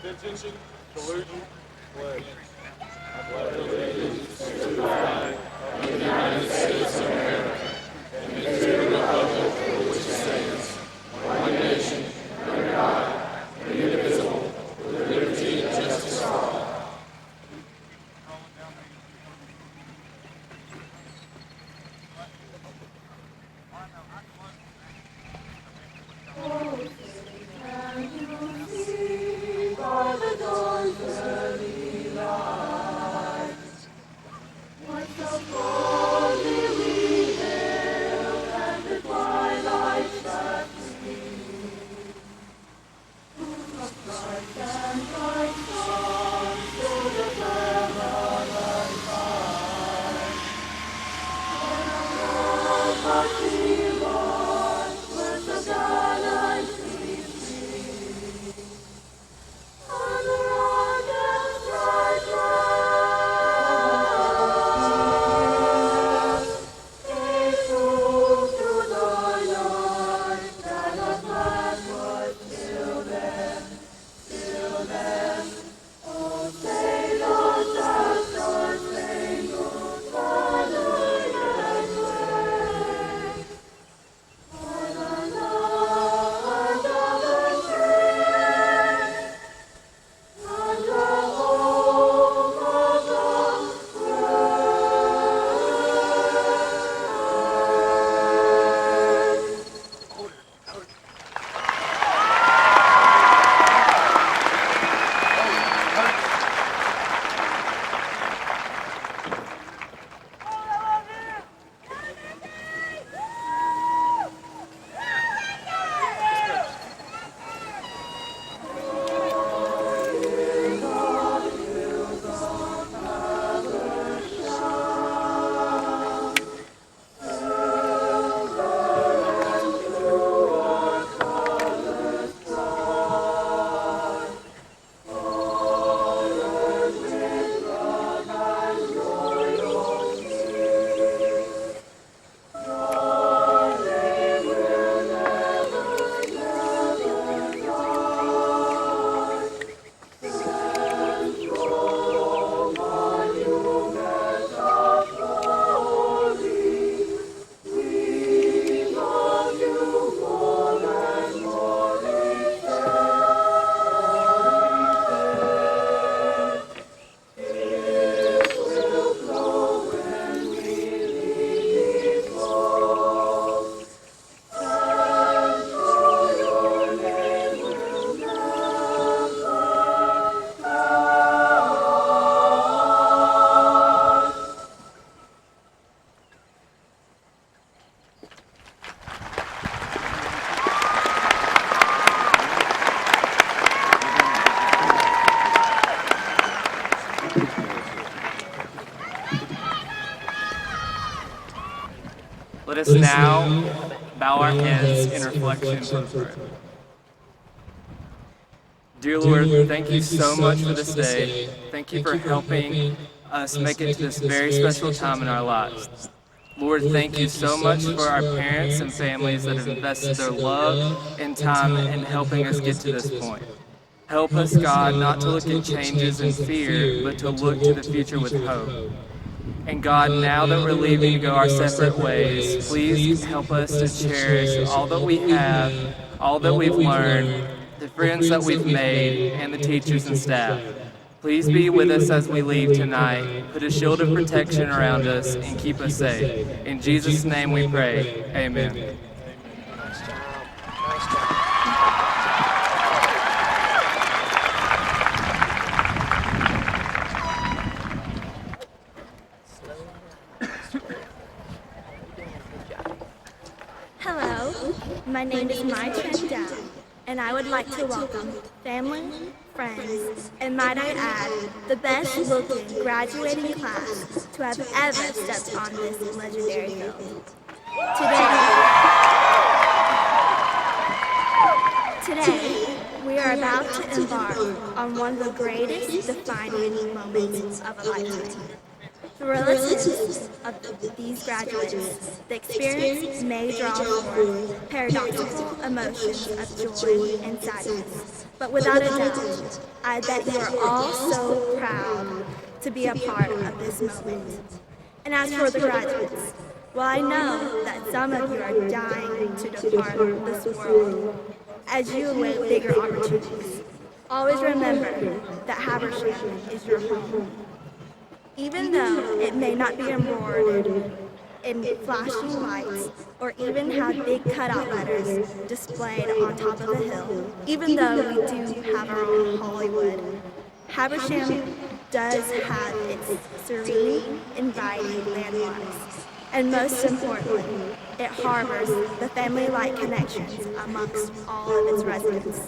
Attention, collusion, pledge. I pledge allegiance to the flag of the United States of America and to the republic for which it stands, one nation, under God, indivisible, with liberty and justice for all. Let us now bow our heads in reflection for prayer. Dear Lord, thank you so much for this day. Thank you for helping us make it to this very special time in our lives. Lord, thank you so much for our parents and families that have invested their love and time in helping us get to this point. Help us, God, not to look at changes in fear, but to look to the future with hope. And God, now that we're leaving to go our separate ways, please help us to cherish all that we have, all that we've learned, the friends that we've made, and the teachers and staff. Please be with us as we leave tonight. Put a shield of protection around us and keep us safe. In Jesus' name we pray. Amen. Hello, my name is Mai Chen, and I would like to welcome family, friends, and might I add, the best-looking graduating class to have ever stepped on this legendary field. Today, we are about to embark on one of the greatest defining moments of a lifetime. The relatives of these graduates, the experience may draw forth paradoxical emotions of joy and sadness. But without a doubt, I bet you are all so proud to be a part of this moment. And as for the graduates, well, I know that some of you are dying to depart this world as you await bigger opportunities. Always remember that Habersham is your home. Even though it may not be embroidered in flashing lights or even have big cutout letters displayed on top of a hill, even though we do have our own Hollywood, Habersham does have its serene, inviting landmarks. And most importantly, it harbors the family-like connections amongst all of its residents.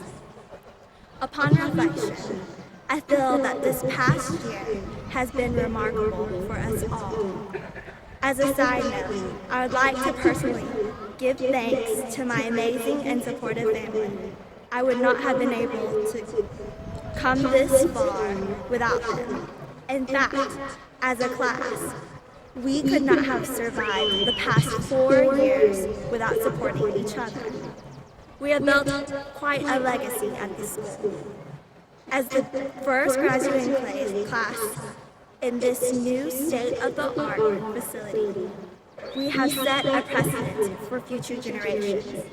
Upon reflection, I feel that this past year has been remarkable for us all. As a side note, I would like to personally give thanks to my amazing and supportive family. I would not have been able to come this far without them. In fact, as a class, we could not have survived the past 4 years without supporting each other. We have built quite a legacy at this school. As the first graduating class in this new state-of-the-art facility, we have set a precedent for future generations.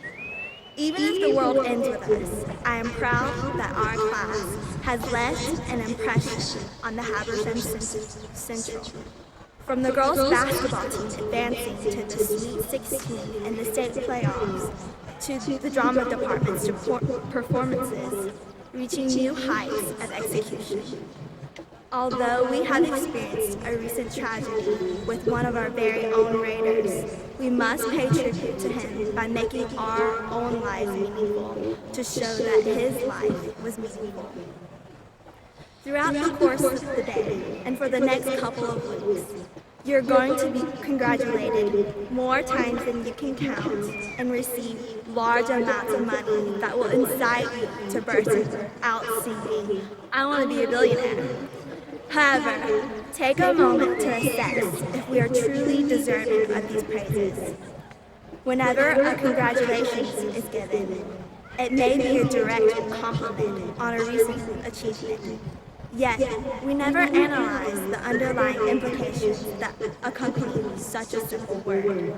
Even if the world ends with us, I am proud that our class has left an impression on the Habersham Central. From the girls' basketball team advancing to the Sweet 16 and the state playoffs, to the drama department's performances, reaching new heights of execution. Although we have experienced a recent tragedy with one of our very own Raiders, we must pay tribute to him by making our own lives meaningful to show that his life was meaningful. Throughout the course of the day and for the next couple of weeks, you're going to be congratulated more times than you can count and receive large amounts of money that will incite you to burst out singing, "I want to be a billionaire." However, take a moment to assess if we are truly deserving of these praises. Whenever a congratulations is given, it may be a direct compliment on a recent achievement. Yet, we never analyze the underlying implications that accompany such a simple word.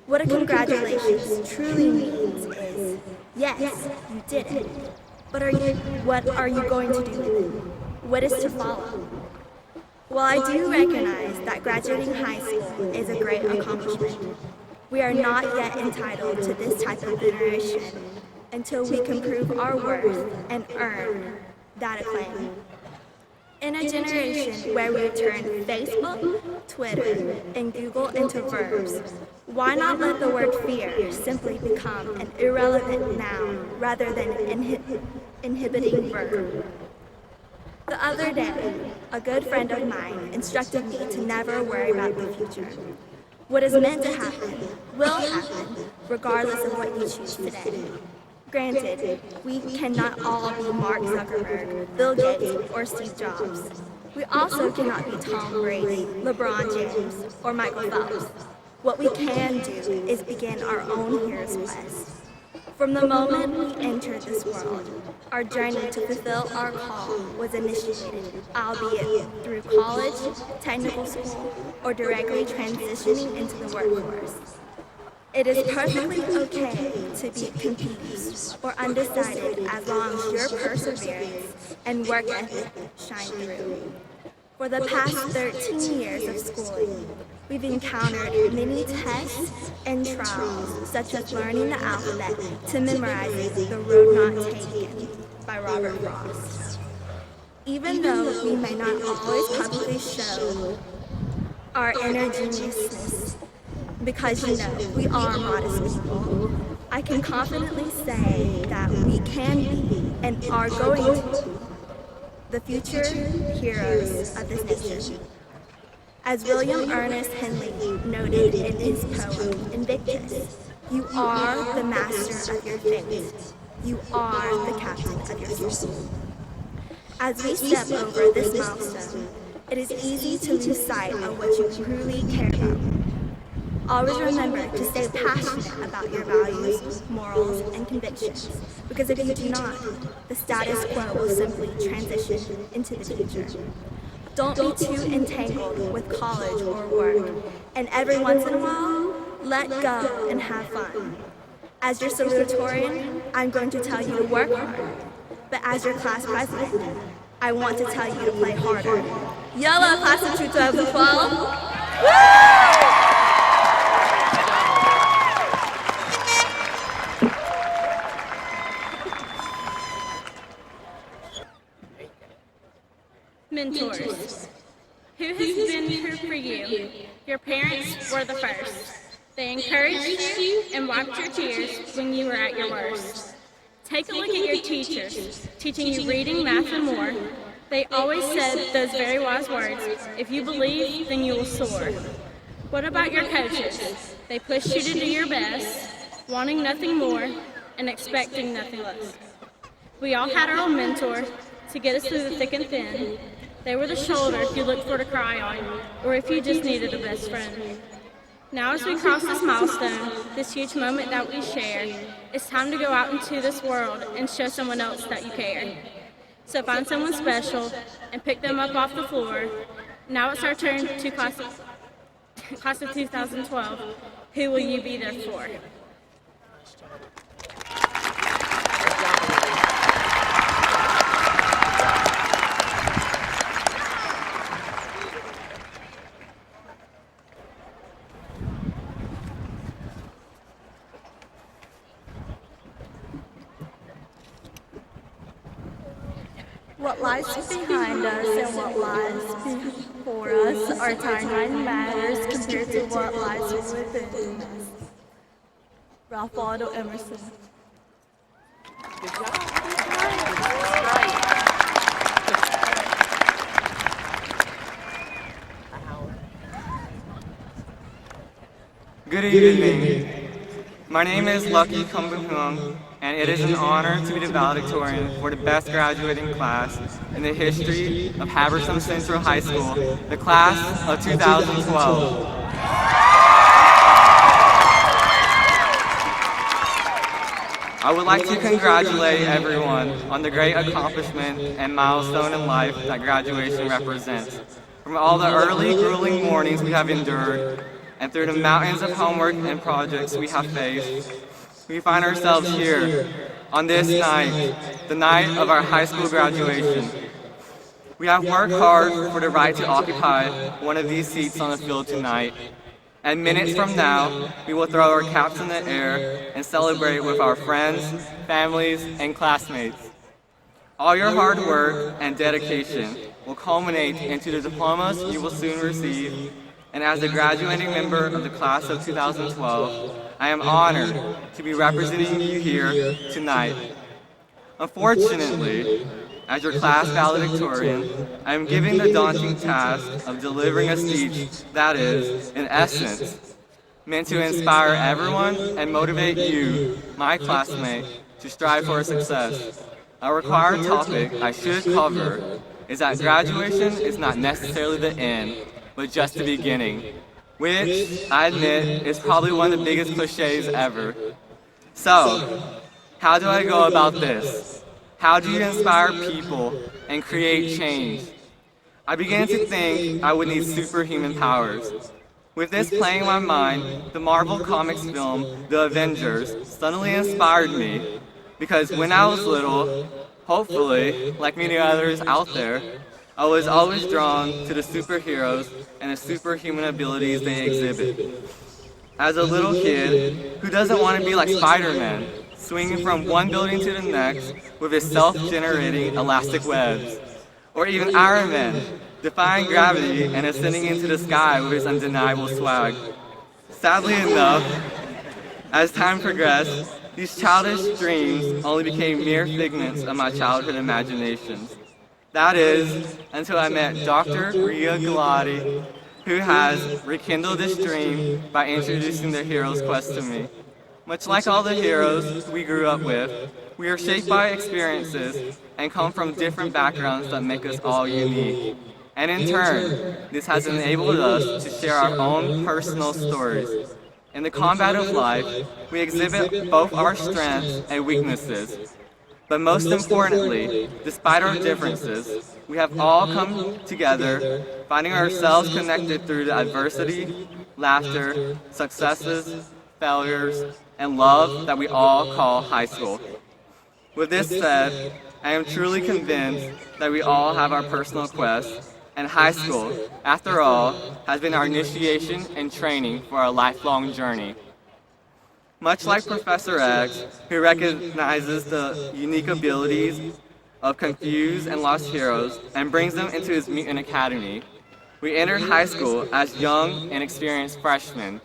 What a congratulations truly means is, yes, you did it, but what are you going to do with it? What is to follow? While I do recognize that graduating high school is a great accomplishment, we are not yet entitled to this type of veneration until we can prove our worth and earn that acclaim. In a generation where we turn Facebook, Twitter, and Google into verbs, why not let the word fear simply become an irrelevant noun rather than an inhibiting verb? The other day, a good friend of mine instructed me to never worry about the future. What is meant to happen will happen, regardless of what you choose today. Granted, we cannot all be Mark Zuckerberg, Bill Gates, or Steve Jobs. We also cannot be Tom Brady, LeBron James, or Michael Phelps. What we can do is begin our own hero's quest. From the moment we entered this world, our journey to fulfill our call was initiated, albeit through college, technical school, or directly transitioning into the workforce. It is perfectly okay to be confused or undecided as long as your perseverance and work ethic shine through. For the past 13 years of schooling, we've encountered many tests and trials, such as learning the alphabet to memorizing The Road Not Taken by Robert Frost. Even though we may not always publicly show our inner geniusness, because we are modest people, I can confidently say that we can be and are going to be the future heroes of this nation. As William Ernest Henley noted in his poem Invictus, you are the master of your fate. You are the captain of your soul. As we step over this milestone, it is easy to lose sight of what you truly care about. Always remember to stay passionate about your values, morals, and convictions, because if you do not, the status quo will simply transition into the future. Don't be too entangled with college or work, and every once in a while, let go and have fun. As your salutatorian, I'm going to tell you to work hard, but as your class president, I want to tell you to play harder. YOLO, class of 2012! Mentors. Who has been here for you? Your parents were the first. They encouraged you and wiped your tears when you were at your worst. Take a look at your teachers, teaching you reading, math, and more. They always said those very wise words, if you believe, then you will soar. What about your coaches? They pushed you to do your best, wanting nothing more and expecting nothing less. We all had our own mentor to get us through the thick and thin. They were the shoulder if you looked for to cry on, or if you just needed a best friend. Now as we cross this milestone, this huge moment that we share, it's time to go out into this world and show someone else that you care. So find someone special and pick them up off the floor. Now it's our turn to class of 2012. Who will you be there for? What lies behind us and what lies before us, our timeline matters compared to what lies within us. Ralph Waldo Emerson. Good job. Good evening. My name is Lucky Kumbahung, and it is an honor to be the valedictorian for the best graduating class in the history of Habersham Central High School, the class of 2012. I would like to congratulate everyone on the great accomplishment and milestone in life that graduation represents. From all the early, grueling mornings we have endured, and through the mountains of homework and projects we have faced, we find ourselves here on this night, the night of our high school graduation. We have worked hard for the right to occupy one of these seats on the field tonight, and minutes from now, we will throw our caps in the air and celebrate with our friends, families, and classmates. All your hard work and dedication will culminate into the diplomas you will soon receive. And as a graduating member of the class of 2012, I am honored to be representing you here tonight. Unfortunately, as your class valedictorian, I am given the daunting task of delivering a speech that is, in essence, meant to inspire everyone and motivate you, my classmate, to strive for success. A required topic I should cover is that graduation is not necessarily the end, but just the beginning, which, I admit, is probably one of the biggest cliches ever. So, how do I go about this? How do you inspire people and create change? I began to think I would need superhuman powers. With this playing in my mind, the Marvel Comics film, The Avengers, suddenly inspired me, because when I was little, hopefully, like many others out there, I was always drawn to the superheroes and the superhuman abilities they exhibit. As a little kid, who doesn't want to be like Spider-Man, swinging from one building to the next with his self-generating elastic webs? Or even Iron Man, defying gravity and ascending into the sky with his undeniable swag. Sadly enough, as time progressed, these childish dreams only became mere figments of my childhood imaginations. That is, until I met Dr. Ria Galati, who has rekindled this dream by introducing the hero's quest to me. Much like all the heroes we grew up with, we are shaped by experiences and come from different backgrounds that make us all unique. And in turn, this has enabled us to share our own personal stories. In the combat of life, we exhibit both our strengths and weaknesses. But most importantly, despite our differences, we have all come together, finding ourselves connected through the adversity, laughter, successes, failures, and love that we all call high school. With this said, I am truly convinced that we all have our personal quests, and high school, after all, has been our initiation and training for our lifelong journey. Much like Professor X, who recognizes the unique abilities of confused and lost heroes and brings them into his mutant academy, we entered high school as young and experienced freshmen.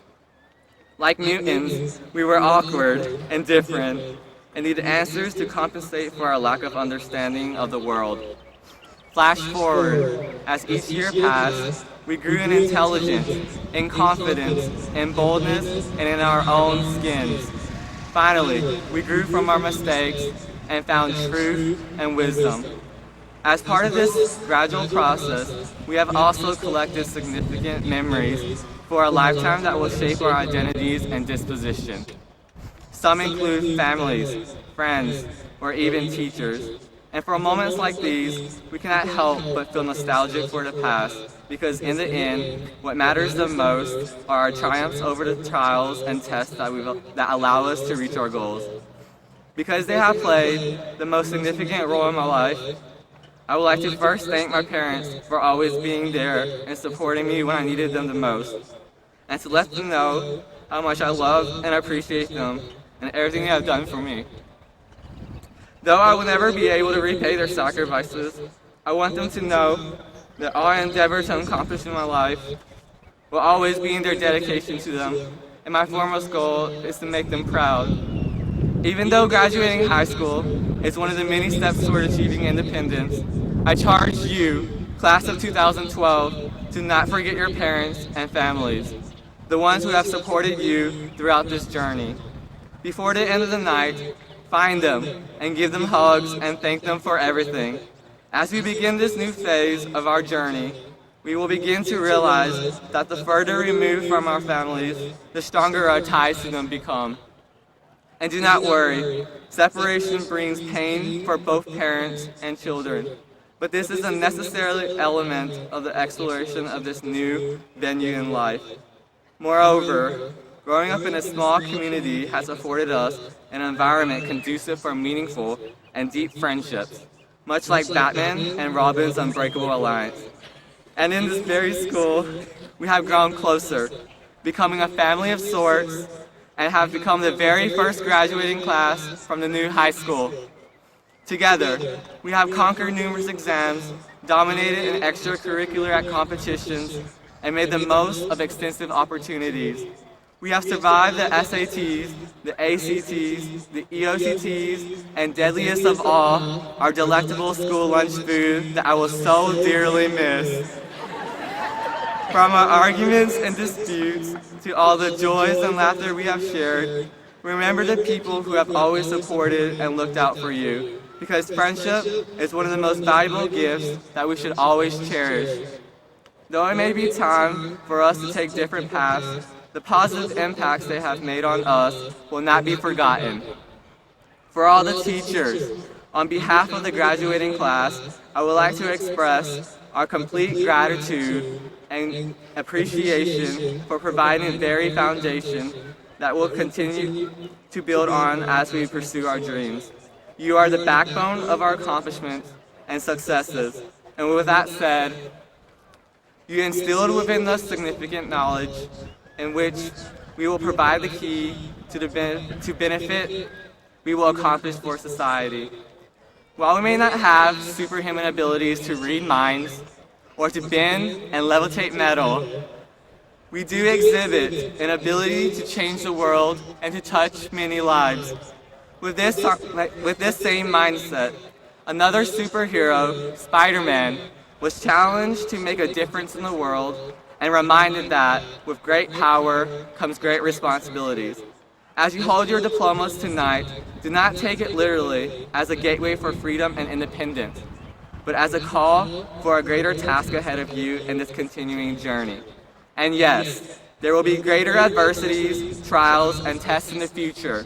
Like mutants, we were awkward and different and needed answers to compensate for our lack of understanding of the world. Flash forward, as each year passed, we grew in intelligence, in confidence, in boldness, and in our own skins. Finally, we grew from our mistakes and found truth and wisdom. As part of this gradual process, we have also collected significant memories for a lifetime that will shape our identities and disposition. Some include families, friends, or even teachers. And for moments like these, we cannot help but feel nostalgic for the past, because in the end, what matters the most are our triumphs over the trials and tests that allow us to reach our goals. Because they have played the most significant role in my life, I would like to first thank my parents for always being there and supporting me when I needed them the most, and to let them know how much I love and appreciate them and everything they have done for me. Though I will never be able to repay their sacrifices, I want them to know that all I endeavor to accomplish in my life will always be in their dedication to them, and my foremost goal is to make them proud. Even though graduating high school is one of the many steps toward achieving independence, I charge you, class of 2012, to not forget your parents and families, the ones who have supported you throughout this journey. Before the end of the night, find them and give them hugs and thank them for everything. As we begin this new phase of our journey, we will begin to realize that the further removed from our families, the stronger our ties to them become. And do not worry, separation brings pain for both parents and children. But this is a necessary element of the exploration of this new venue in life. Moreover, growing up in a small community has afforded us an environment conducive for meaningful and deep friendships, much like Batman and Robin's unbreakable alliance. And in this very school, we have grown closer, becoming a family of sorts, and have become the very first graduating class from the new high school. Together, we have conquered numerous exams, dominated in extracurricular competitions, and made the most of extensive opportunities. We have survived the SATs, the ACTs, the EOCTs, and deadliest of all, our delectable school lunch food that I will so dearly miss. From our arguments and disputes to all the joys and laughter we have shared, remember the people who have always supported and looked out for you, because friendship is one of the most valuable gifts that we should always cherish. Though it may be time for us to take different paths, the positive impacts they have made on us will not be forgotten. For all the teachers, on behalf of the graduating class, I would like to express our complete gratitude and appreciation for providing the very foundation that we'll continue to build on as we pursue our dreams. You are the backbone of our accomplishments and successes. And with that said, you instilled within us significant knowledge in which we will provide the key to benefit we will accomplish for society. While we may not have superhuman abilities to read minds or to bend and levitate metal, we do exhibit an ability to change the world and to touch many lives. With this same mindset, another superhero, Spider-Man, was challenged to make a difference in the world and reminded that with great power comes great responsibilities. As you hold your diplomas tonight, do not take it literally as a gateway for freedom and independence. but as a call for a greater task ahead of you in this continuing journey. And yes, there will be greater adversities, trials, and tests in the future.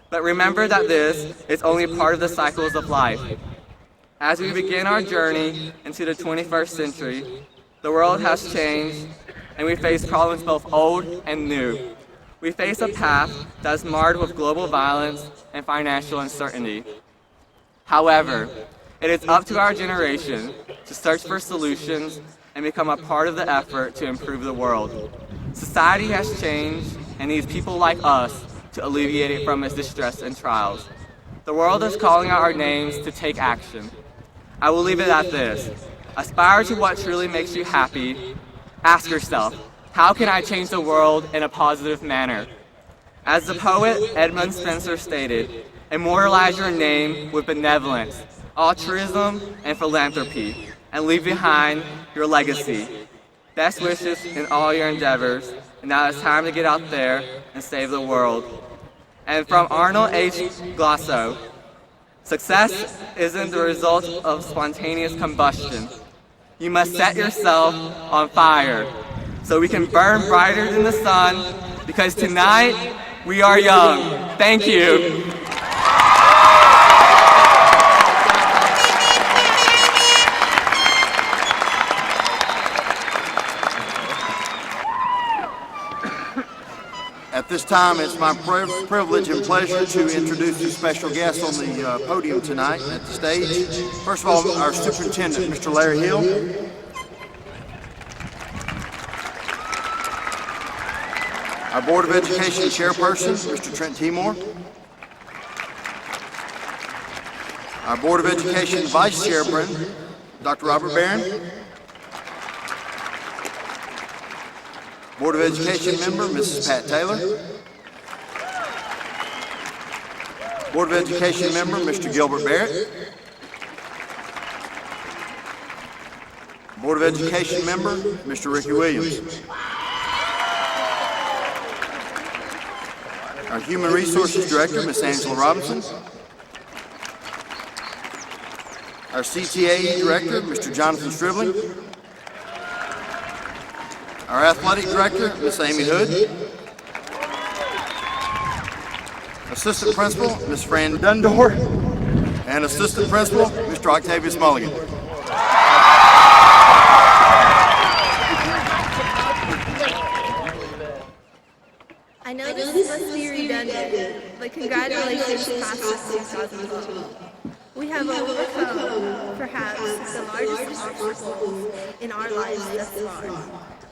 But remember that this is only part of the cycles of life. As we begin our journey into the 21st century, the world has changed, and we face problems both old and new. We face a path that is marred with global violence and financial uncertainty. However, it is up to our generation to search for solutions and become a part of the effort to improve the world. Society has changed and needs people like us to alleviate it from its distress and trials. The world is calling out our names to take action. I will leave it at this. Aspire to what truly makes you happy. Ask yourself, how can I change the world in a positive manner? As the poet Edmund Spencer stated, immortalize your name with benevolence, altruism, and philanthropy, and leave behind your legacy. Best wishes in all your endeavors, and now it's time to get out there and save the world. And from Arnold H. Glasso, success isn't the result of spontaneous combustion. You must set yourself on fire so we can burn brighter than the sun, because tonight we are young. Thank you. At this time, it's my privilege and pleasure to introduce a special guest on the podium tonight at the stage. First of all, our superintendent, Mr. Larry Hill. Our Board of Education chairperson, Mr. Trent Timor. Our Board of Education vice chairman, Dr. Robert Barron. Board of Education member, Mrs. Pat Taylor. Board of Education member, Mr. Gilbert Barrett. Board of Education member, Mr. Ricky Williams. Our Human Resources Director, Ms. Angela Robinson. Our CTA Director, Mr. Jonathan Stribling. Our Athletic Director, Ms. Amy Hood. Assistant Principal, Ms. Fran Dundor. And Assistant Principal, Mr. Octavius Mulligan. I know this must be redundant, but congratulations, Class of 2012. We have overcome, perhaps, the largest obstacles in our lives thus far.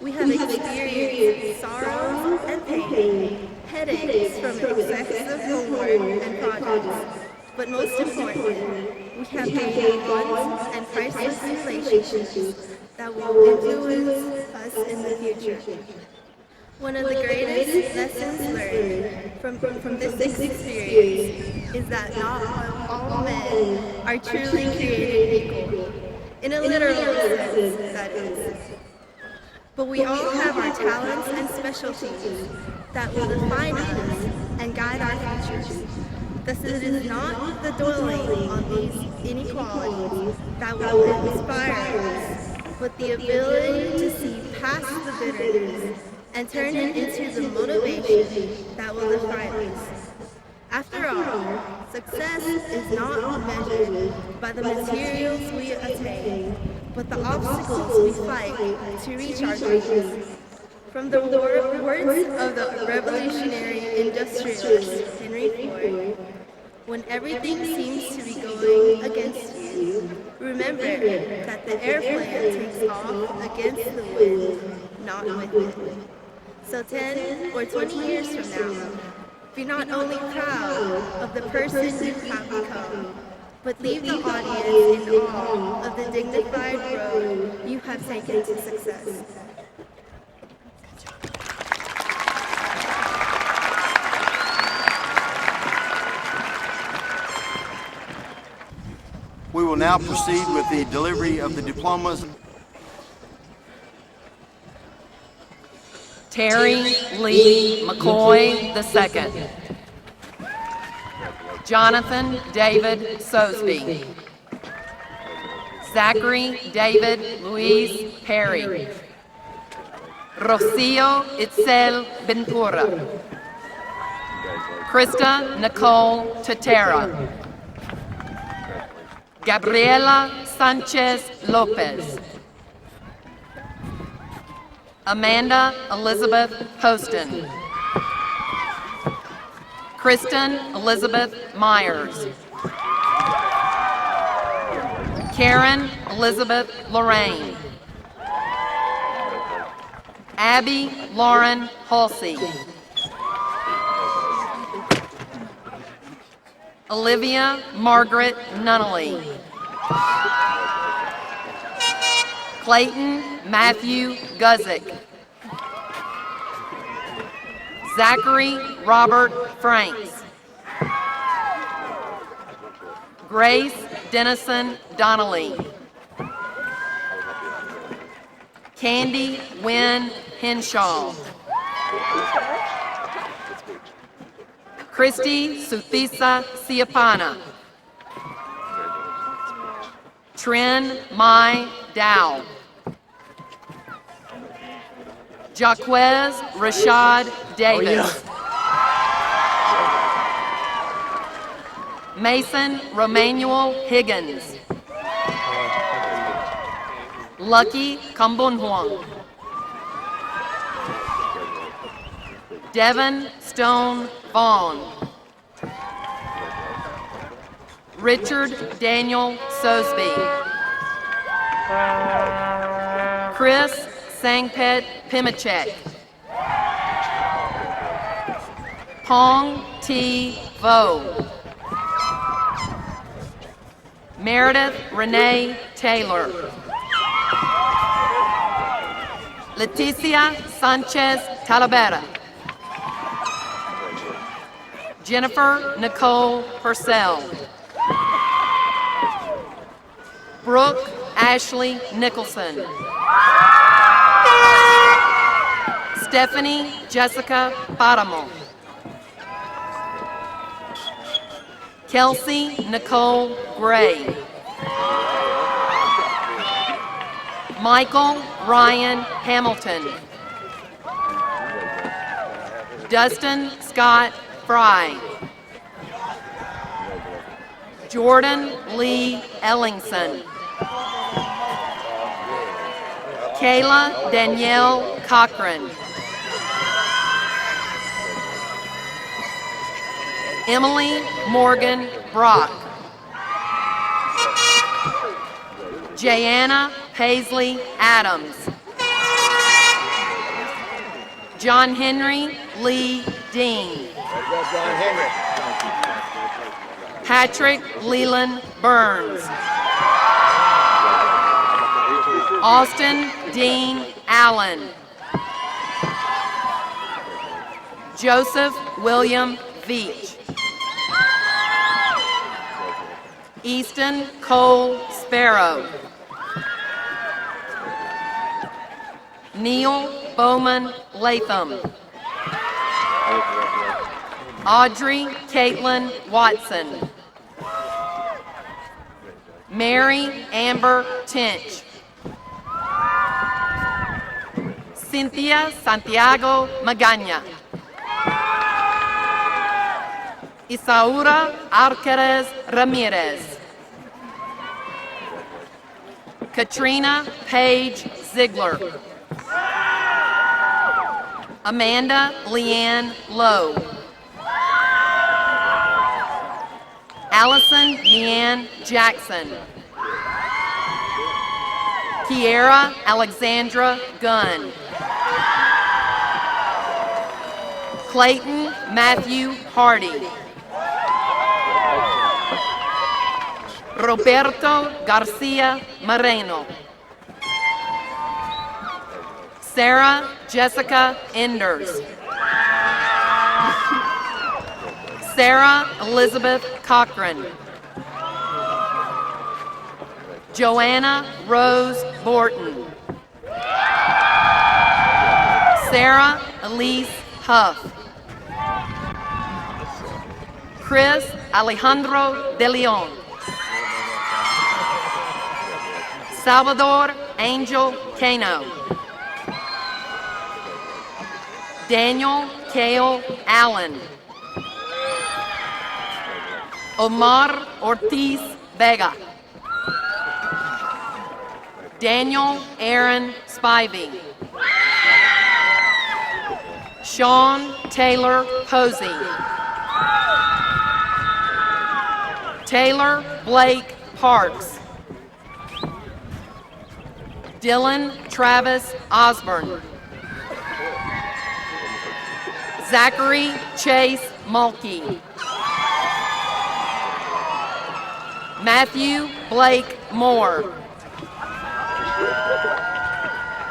We have experienced sorrow and pain, headaches from excessive homework and projects, but most importantly, we have gained bonds and priceless relationships that will influence us in the future. One of the greatest lessons learned from this experience is that not all men are truly created equal, in a literal sense, that is. But we all have our talents and specialties that will define us and guide our futures. Thus it is not the dwelling on these inequalities that will inspire us, but the ability to see past the bitterness and turn it into the motivation that will define us. After all, success is not measured by the materials we attain, but the obstacles we fight to reach our dreams. From the words of the revolutionary industrialist Henry Ford, when everything seems to be going against you, remember that the airplane takes off against the wind, not with it. So 10 or 20 years from now, be not only proud of the person you have become, but leave the audience in awe of the dignified road you have taken to success. We will now proceed with the delivery of the diplomas. Terry Lee McCoy II. Jonathan David Sosby. Zachary David Luis Perry. Rocio Itzel Ventura. Krista Nicole Tatera. Gabriela Sanchez Lopez. Amanda Elizabeth Poston. Kristen Elizabeth Myers. Karen Elizabeth Lorraine. Abby Lauren Halsey. Olivia Margaret Nunnally. Clayton Matthew Guzik. Zachary Robert Franks. Grace Dennison Donnelly. Candy Wynn Henshaw. Christy Suthisa Siapana. Trin Mai Dow. Jaquez Rashad Davis. Mason Romanuel Higgins. Lucky Kambunhuang. Devin Stone Vaughn. Richard Daniel Sosby. Chris Sangpet Pimachek. Pong T. Vo. Meredith Renee Taylor. Leticia Sanchez Talavera. Jennifer Nicole Purcell. Brooke Ashley Nicholson. Stephanie Jessica Paramo. Kelsey Nicole Gray. Michael Ryan Hamilton. Dustin Scott Fry. Jordan Lee Ellingson. Kayla Danielle Cochran. Emily Morgan Brock. Jayanna Paisley Adams. John Henry Lee Dean. Patrick Leland Burns. Austin Dean Allen. Joseph William Veach. Easton Cole Sparrow. Neil Bowman Latham. Audrey Caitlin Watson. Mary Amber Tinch. Cynthia Santiago Magana. Isaura Arquez Ramirez. Katrina Page Ziegler. Amanda Leanne Lowe. Allison Deanne Jackson. Kiera Alexandra Gunn. Clayton Matthew Hardy. Roberto Garcia Moreno. Sarah Jessica Enders. Sarah Elizabeth Cochran. Joanna Rose Borton. Sarah Elise Huff. Chris Alejandro De Leon. Salvador Angel Cano. Daniel Cale Allen. Omar Ortiz Vega. Daniel Aaron Spivey. Sean Taylor Posey. Taylor Blake Parks. Dylan Travis Osborne. Zachary Chase Mulkey. Matthew Blake Moore.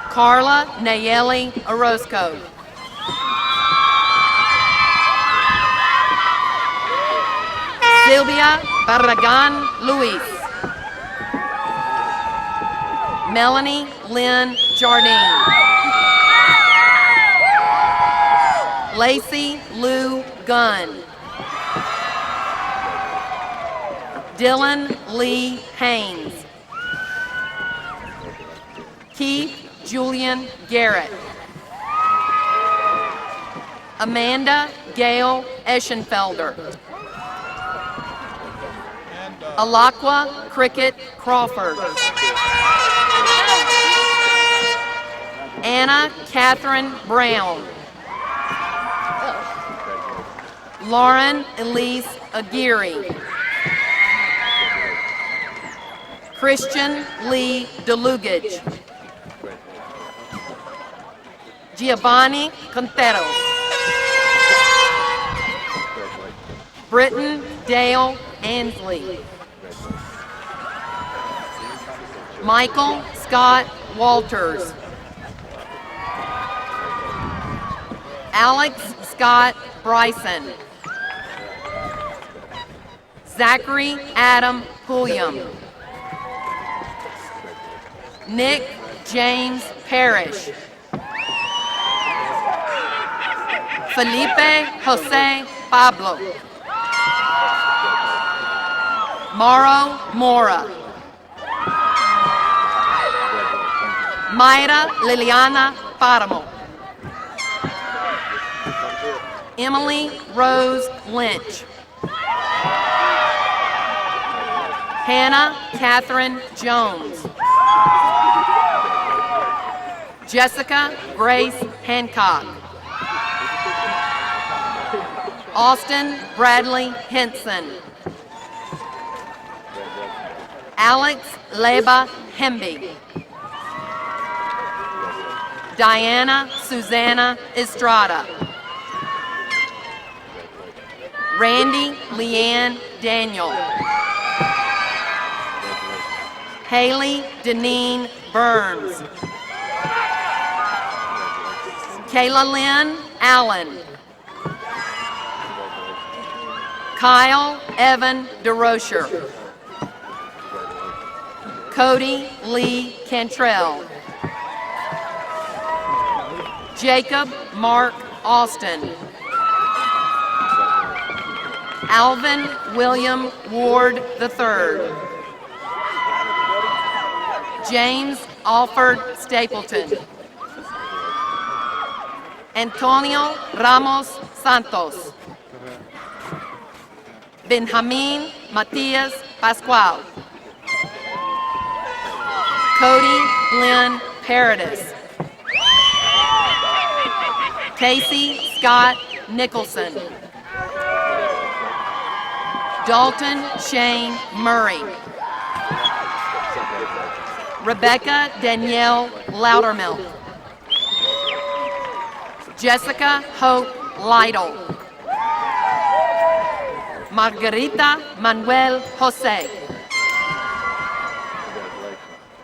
Carla Nayeli Orozco. Sylvia Barragan Luis. Melanie Lynn Jardine. Lacey Lou Gunn. Dylan Lee Haynes. Keith Julian Garrett. Amanda Gail Eschenfelder. Alaqua Cricket Crawford. Anna Catherine Brown. Lauren Elise Aguirre. Christian Lee DeLugage. Giovanni Contero. Britton Dale Ansley. Michael Scott Walters. Alex Scott Bryson. Zachary Adam Pulliam. Nick James Parrish. Felipe Jose Pablo. Mauro Mora. Mayra Liliana Paramo. Emily Rose Lynch. Hannah Catherine Jones. Jessica Grace Hancock. Austin Bradley Henson. Alex Leba Hemby. Diana Susanna Estrada. Randy Leanne Daniel. Haley Deneen Burns. Kayla Lynn Allen. Kyle Evan DeRocher. Cody Lee Cantrell. Jacob Mark Austin. Alvin William Ward III. James Alford Stapleton. Antonio Ramos Santos. Benjamin Matias Pascual. Cody Glenn Paradis. Casey Scott Nicholson. Dalton Shane Murray. Rebecca Danielle Loudermilk. Jessica Hope Lytle. Margarita Manuel Jose.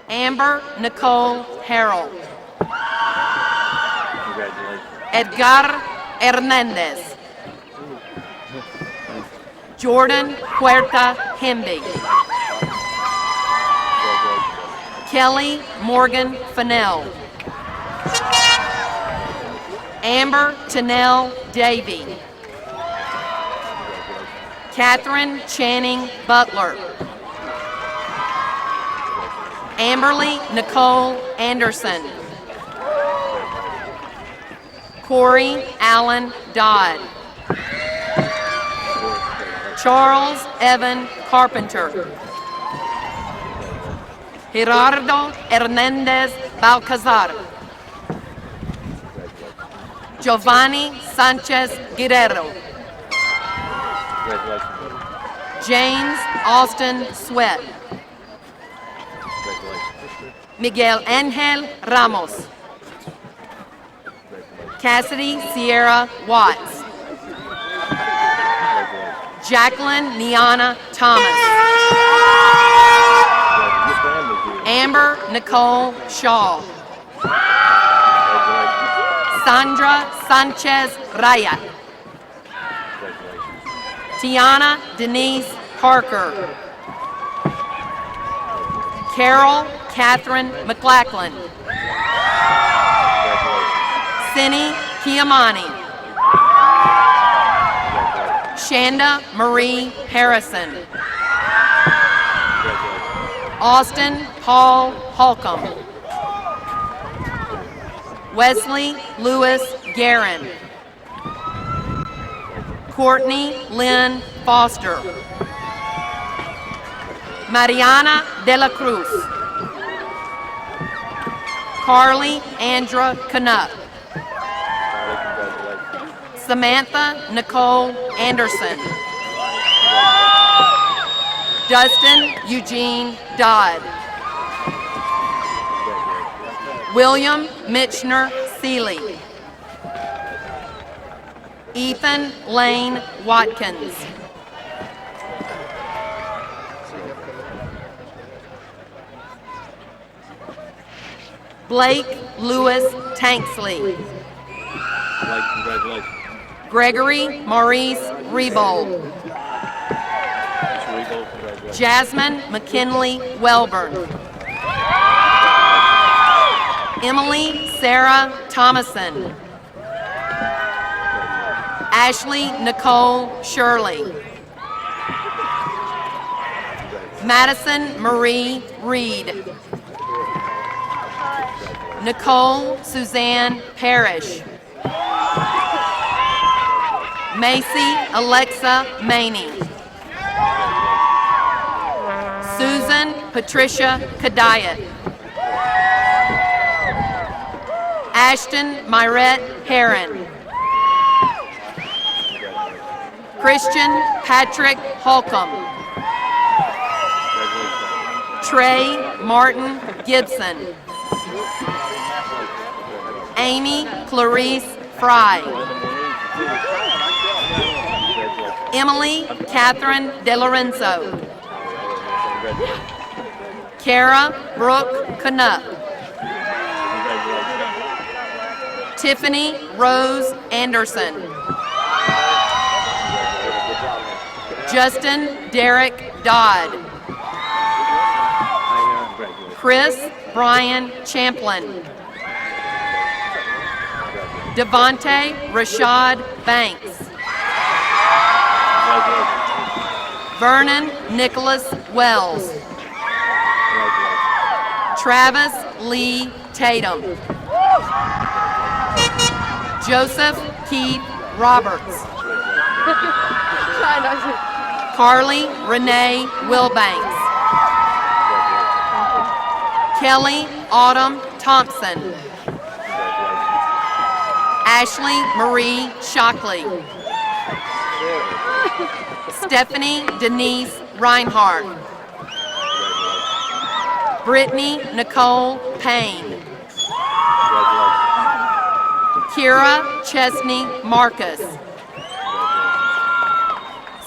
Amber Nicole Harrell. Edgar Hernandez. Jordan Huerta Hemby. Kelly Morgan Fennell. Amber Tanell Davy. Catherine Channing Butler. Amberly Nicole Anderson. Corey Allen Dodd. Charles Evan Carpenter. Gerardo Hernandez Balcazar. Giovanni Sanchez Guerrero. James Austin Sweat. Miguel Angel Ramos. Cassidy Sierra Watts. Jacqueline Niana Thomas. Amber Nicole Shaw. Sandra Sanchez Raya. Tiana Denise Parker. Carol Catherine McLachlan. Cindy Kiamani. Shanda Marie Harrison. Austin Paul Holcomb. Wesley Lewis Guerin. Courtney Lynn Foster. Mariana De La Cruz. Carly Andra Canuck. Samantha Nicole Anderson. Dustin Eugene Dodd. William Mitchner Seeley. Ethan Lane Watkins. Blake Lewis Tanksley. Blake, congratulations. Gregory Maurice Rebold. Mr. Rebold, congratulations. Jasmine McKinley Welburn. Emily Sarah Thomason. Ashley Nicole Shirley. Madison Marie Reed. Nicole Suzanne Parrish. Macy Alexa Maney. Susan Patricia Kadayat. Ashton Myrette Heron. Christian Patrick Holcomb. Trey Martin Gibson. Amy Clarice Fry. Emily Catherine DeLorenzo. Kara Brooke Canuck. Tiffany Rose Anderson. Justin Derek Dodd. Chris Brian Champlin. Devontae Rashad Banks. Vernon Nicholas Wells. Travis Lee Tatum. Joseph Keith Roberts. Carly Renee Wilbanks. Kelly Autumn Thompson. Ashley Marie Shockley. Stephanie Denise Reinhardt. Brittany Nicole Payne. Kira Chesney Marcus.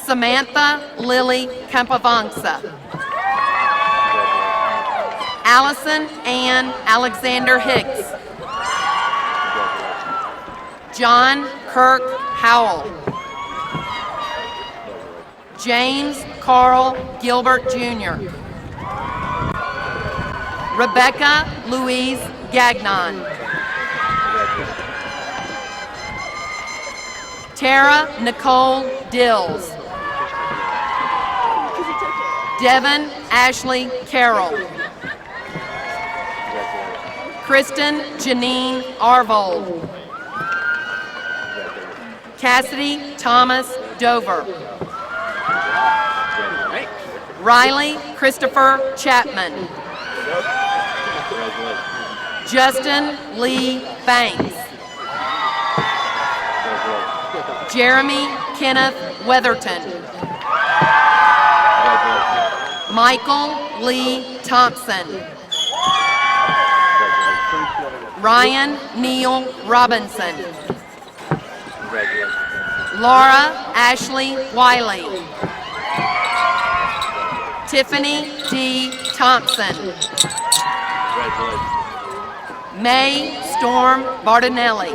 Samantha Lily Campavanza. Allison Ann Alexander Hicks. John Kirk Howell. James Carl Gilbert Jr. Rebecca Louise Gagnon. Tara Nicole Dills. Devin Ashley Carroll. Kristen Janine Arvold. Cassidy Thomas Dover. Riley Christopher Chapman. Justin Lee Banks. Jeremy Kenneth Weatherton. Michael Lee Thompson. Ryan Neal Robinson. Laura Ashley Wiley. Tiffany D. Thompson. May Storm Bartonelli.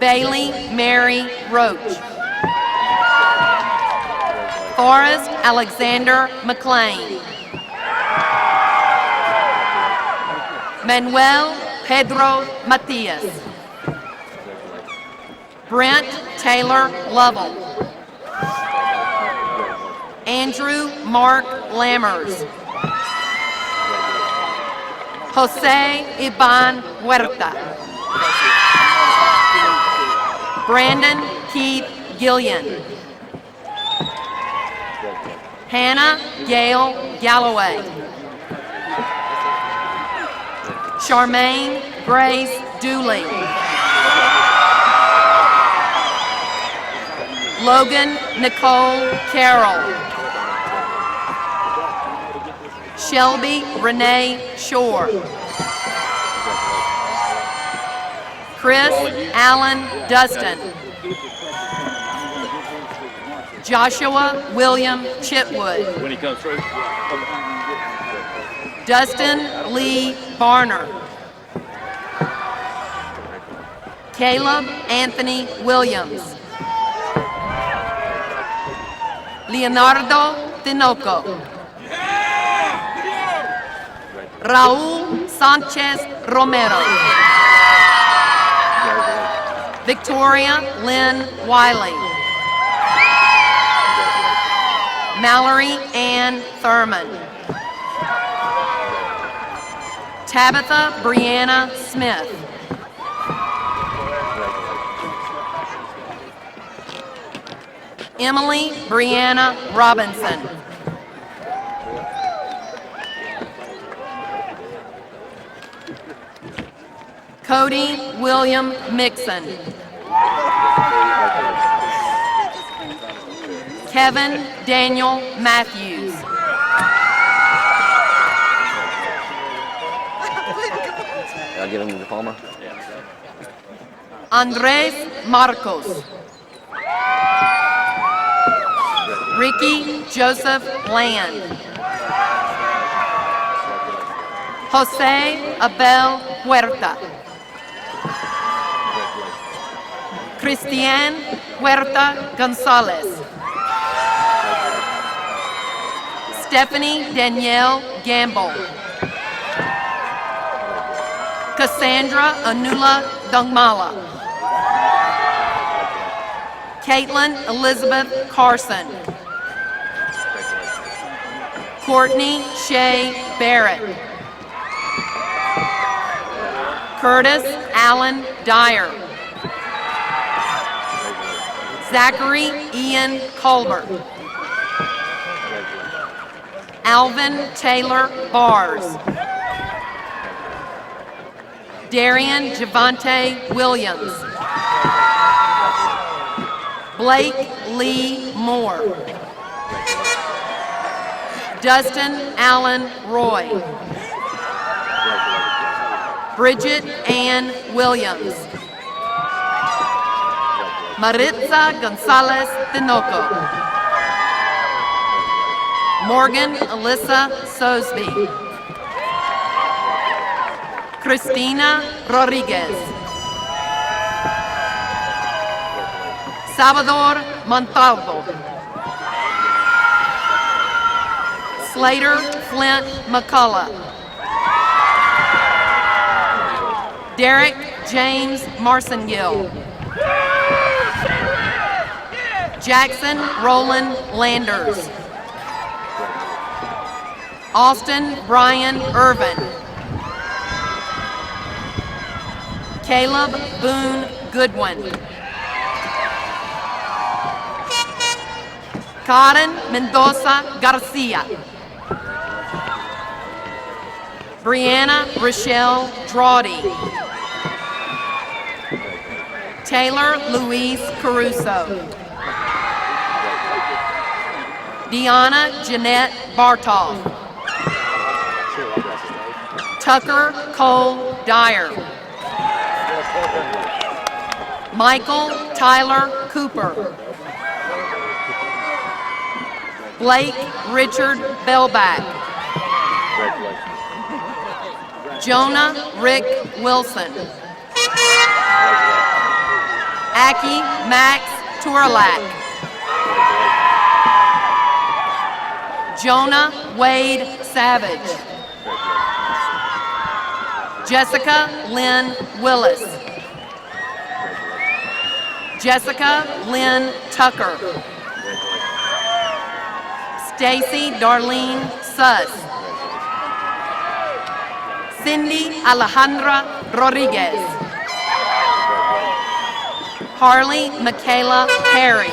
Bailey Mary Roach. Forrest Alexander McLean. Manuel Pedro Matias. Brent Taylor Lovell. Andrew Mark Lammers. Jose Iban Huerta. Brandon Keith Gillian. Hannah Gail Galloway. Charmaine Grace Dooley. Logan Nicole Carroll. Shelby Renee Shore. Chris Allen Dustin. Joshua William Chitwood. When he comes through. Dustin Lee Barner. Caleb Anthony Williams. Leonardo Tinoco. Raul Sanchez Romero. Victoria Lynn Wiley. Mallory Ann Thurman. Tabitha Brianna Smith. Emily Brianna Robinson. Cody William Mixon. Kevin Daniel Matthews. I'll give him the diploma. Andres Marcos. Ricky Joseph Land. Jose Abel Huerta. Cristian Huerta Gonzalez. Stephanie Danielle Gamble. Cassandra Anula Dongmala. Caitlin Elizabeth Carson. Courtney Shay Barrett. Curtis Allen Dyer. Zachary Ian Colbert. Alvin Taylor Bars. Darian Javante Williams. Blake Lee Moore. Dustin Allen Roy. Bridget Ann Williams. Maritza Gonzalez Tinoco. Morgan Alyssa Sosby. Christina Rodriguez. Salvador Montalvo. Slater Flint McCullough. Derek James Marcingill. Jackson Roland Landers. Austin Brian Irvin. Caleb Boone Goodwin. Karen Mendoza Garcia. Brianna Rochelle Drawdy. Taylor Louise Caruso. Deanna Jeanette Bartol. Tucker Cole Dyer. Michael Tyler Cooper. Blake Richard Bellback. Jonah Rick Wilson. Aki Max Tourlac. Jonah Wade Savage. Jessica Lynn Willis. Jessica Lynn Tucker. Stacy Darlene Suss. Cindy Alejandra Rodriguez. Harley Michaela Perry.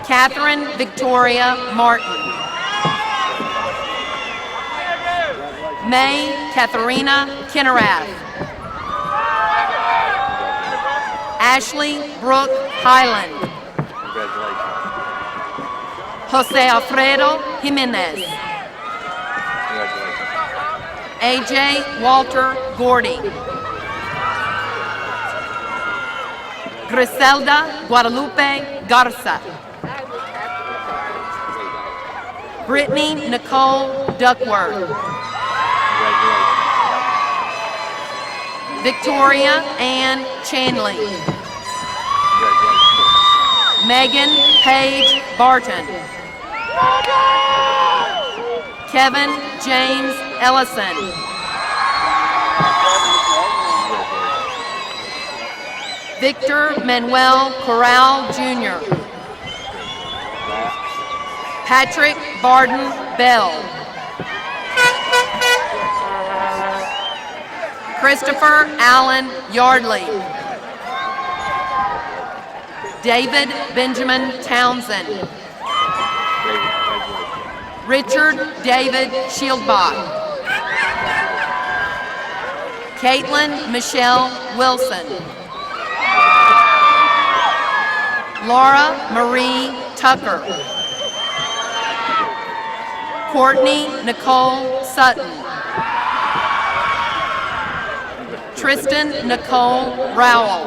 Catherine Victoria Martin. May Katharina Kinnerath. Ashley Brooke Highland. Jose Alfredo Jimenez. AJ Walter Gordy. Griselda Guadalupe Garza. Brittany Nicole Duckworth. Victoria Ann Chanley. Megan Paige Barton. Kevin James Ellison. Victor Manuel Corral Jr. Patrick Barden Bell. Christopher Allen Yardley. David Benjamin Townsend. Richard David Shieldbach. Caitlin Michelle Wilson. Laura Marie Tucker. Courtney Nicole Sutton. Tristan Nicole Rowell.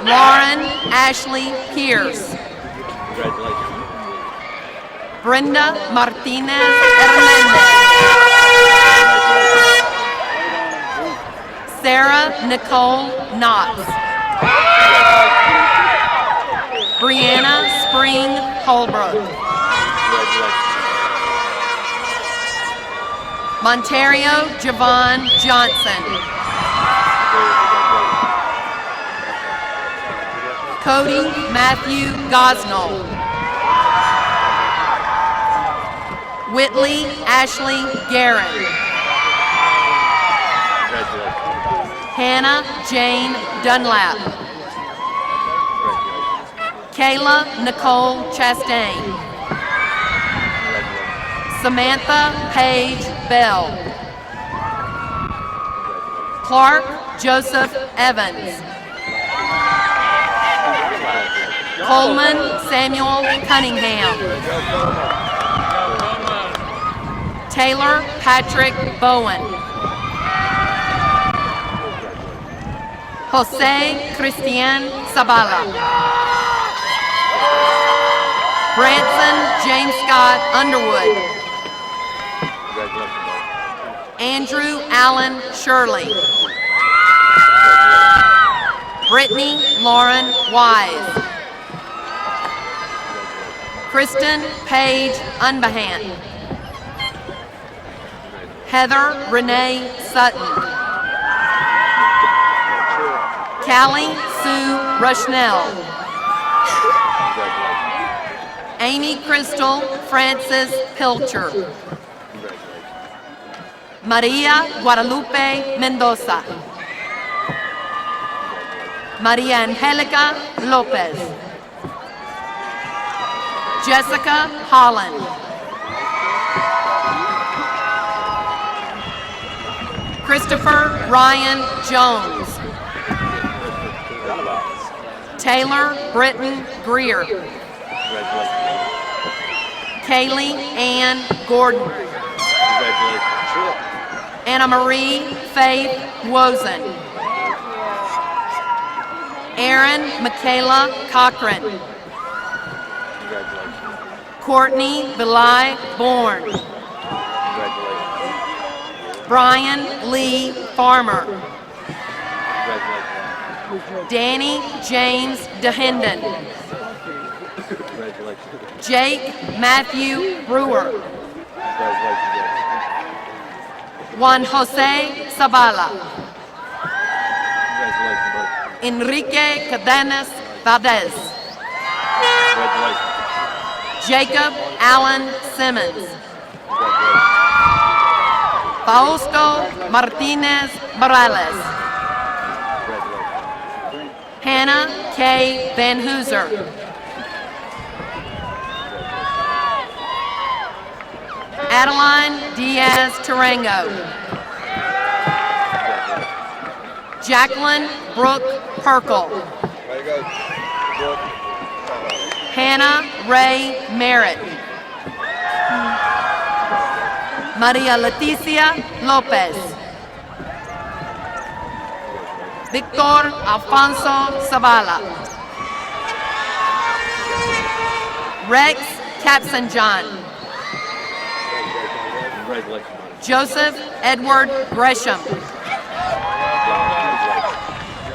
Lauren Ashley Pierce. Brenda Martinez Hernandez. Sarah Nicole Knotts. Brianna Spring Holbrook. Montario Javon Johnson. Cody Matthew Gosnell. Whitley Ashley Guerin. Hannah Jane Dunlap. Kayla Nicole Chastain. Samantha Paige Bell. Clark Joseph Evans. Coleman Samuel Cunningham. Taylor Patrick Bowen. Jose Christian Zabala. Branson James Scott Underwood. Andrew Allen Shirley. Brittany Lauren Wise. Kristen Paige Unbahant. Heather Renee Sutton. Callie Sue Rushnell. Amy Crystal Francis Pilcher. Maria Guadalupe Mendoza. Maria Angelica Lopez. Jessica Holland. Christopher Ryan Jones. Taylor Britton Greer. Kaylee Ann Gordon. Anna Marie Faith Wozen. Erin Michaela Cochran. Courtney Vilai Bourne. Brian Lee Farmer. Danny James DeHenden. Jake Matthew Brewer. Juan Jose Zavala. Enrique Cadenas Valdez. Jacob Allen Simmons. Fausto Martinez Morales. Hannah K. Van Hooser. Adeline Diaz Tarango. Jacqueline Brooke Perkle. Hannah Ray Merritt. Maria Leticia Lopez. Victor Alfonso Zavala. Rex Capsenjon. Joseph Edward Gresham.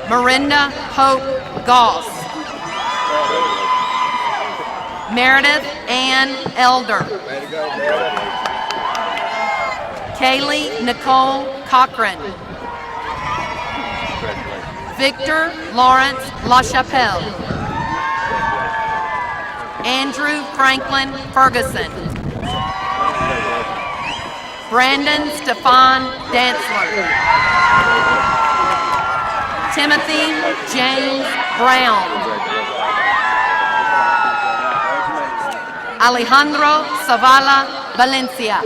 Mirinda Hope Goss. Meredith Ann Elder. Kaylee Nicole Cochran. Victor Lawrence LaChapelle. Andrew Franklin Ferguson. Brandon Stefan Dantzler. Timothy James Brown. Alejandro Zavala Valencia.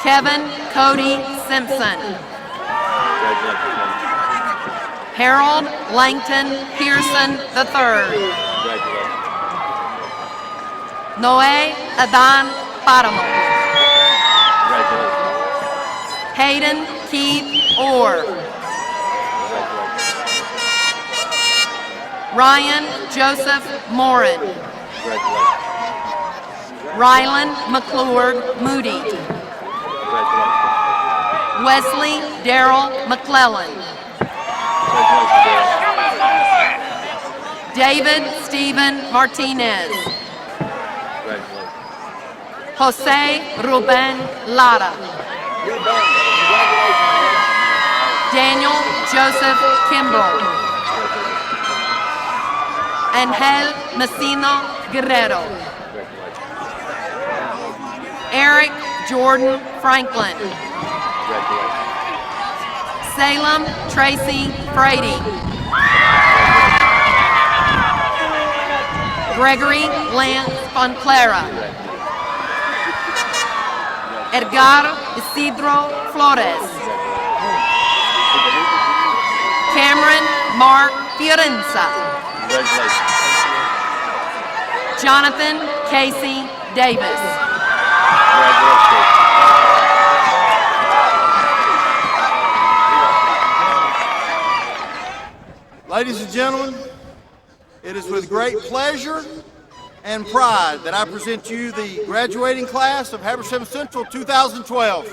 Kevin Cody Simpson. Harold Langton Pearson III. Noé Adan Paramo. Hayden Keith Orr. Ryan Joseph Morin. Rylan McClure Moody. Wesley Darrell McClellan. David Stephen Martinez. Jose Ruben Lara. Daniel Joseph Kimball. Angel Messino Guerrero. Eric Jordan Franklin. Salem Tracy Frady. Gregory Lance Fonclara. Edgar Isidro Flores. Cameron Mark Fiorenza. Jonathan Casey Davis. Ladies and gentlemen, it is with great pleasure and pride that I present you the graduating class of Habersham Central 2012.